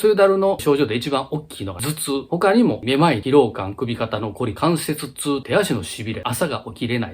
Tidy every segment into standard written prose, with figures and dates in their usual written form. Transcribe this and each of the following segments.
梅雨だるの症状で一番大きいのが頭痛。他にもめまい、疲労感、首肩のこり、関節痛、手足の痺れ、朝が起きれない。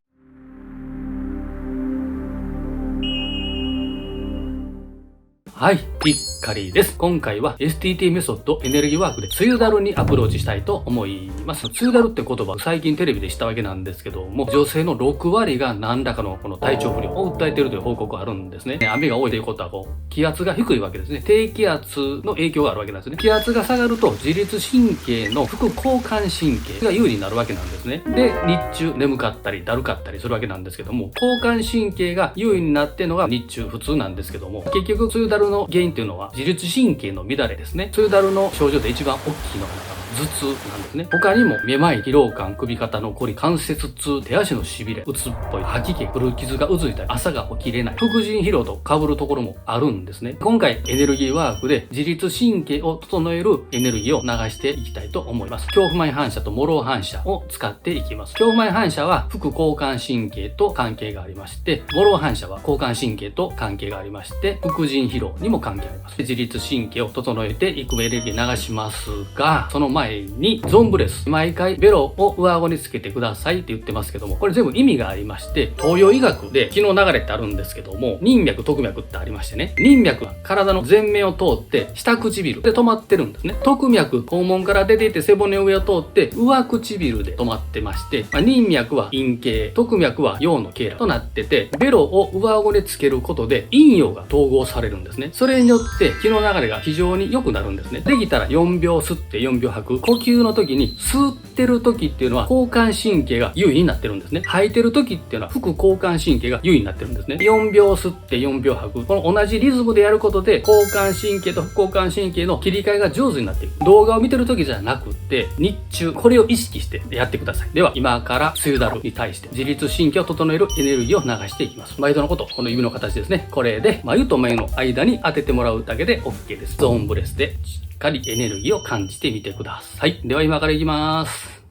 はい、ピッカリです。今回は STT メソッドエネルギーワークで梅雨だるにアプローチしたいと思います。梅雨だるって言葉、最近テレビで知ったわけなんですけども、女性の6割が何らかのこの体調不良を訴えているという報告があるんですね。雨が多いということは気圧が低いわけですね。低気圧の影響があるわけなんですね。気圧が下がると自律神経の副交感神経が有利になるわけなんですね。で、日中眠かったりだるかったりするわけなんですけども、交感神経が優位になっているのが日中普通なんですけども、結局梅雨だるの原因っていうのは自律神経の乱れですね。梅雨だるの症状で一番大きいのが頭痛なんですね。他にもめまい、疲労感、首肩のこり、関節痛、手足の痺れ、うつっぽい、吐き気、古傷がうずいたり、朝が起きれない、副腎疲労と被るところもあるんですね。今回エネルギーワークで自律神経を整えるエネルギーを流していきたいと思います。恐怖前反射とモロー反射を使っていきます。恐怖前反射は副交感神経と関係がありまして、モロー反射は交感神経と関係がありまして、副腎疲労にも関係あります。自律神経を整えていくエネルギー流しますが、その前にゾンブレス、毎回ベロを上顎につけてくださいって言ってますけども、これ全部意味がありまして、東洋医学で気の流れってあるんですけども、任脈、徳脈ってありましてね、任脈は体の前面を通って下唇で止まってるんですね。徳脈、肛門から出ていて背骨上を通って上唇で止まってまして、任脈は陰茎、徳脈は陽の経絡となってて、ベロを上顎につけることで陰陽が統合されるんですね。それによって気の流れが非常に良くなるんですね。できたら4秒吸って4秒吐く。呼吸の時に吸ってる時っていうのは交感神経が優位になってるんですね。吐いてる時っていうのは副交感神経が優位になってるんですね。4秒吸って4秒吐く。この同じリズムでやることで交感神経と副交感神経の切り替えが上手になっていく。動画を見てる時じゃなくって日中これを意識してやってください。では今から梅雨だるに対して自律神経を整えるエネルギーを流していきます。毎度のこと、この指の形ですね。これで眉と眉の間に当ててもらうだけで OK です。ゾーンブレスでしっかりエネルギーを感じてみてください。では今からいきます。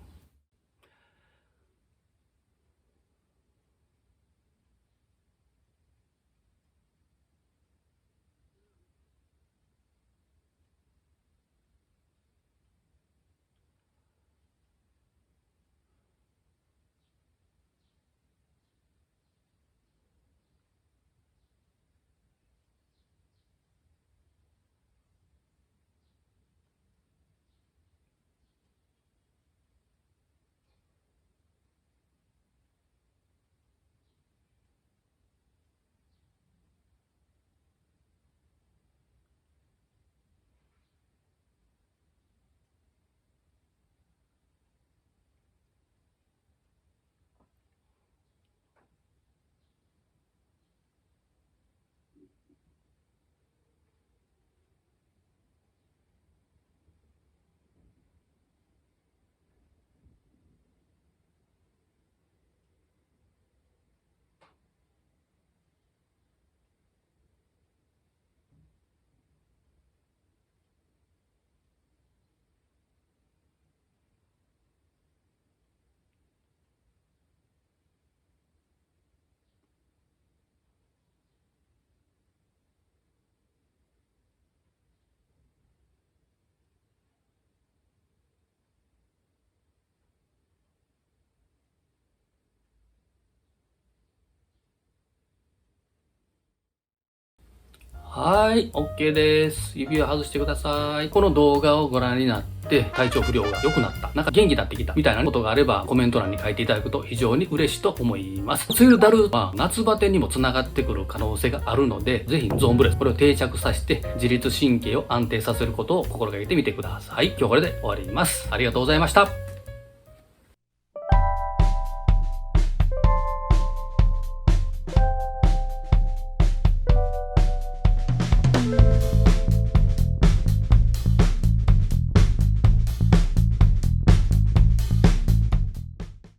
はい、OK です。指を外してください。この動画をご覧になって体調不良が良くなった、なんか元気になってきたみたいなことがあればコメント欄に書いていただくと非常に嬉しいと思います。梅雨だるは夏バテにもつながってくる可能性があるので、ぜひゾーンブレス、これを定着させて自律神経を安定させることを心がけてみてください。今日これで終わります。ありがとうございました。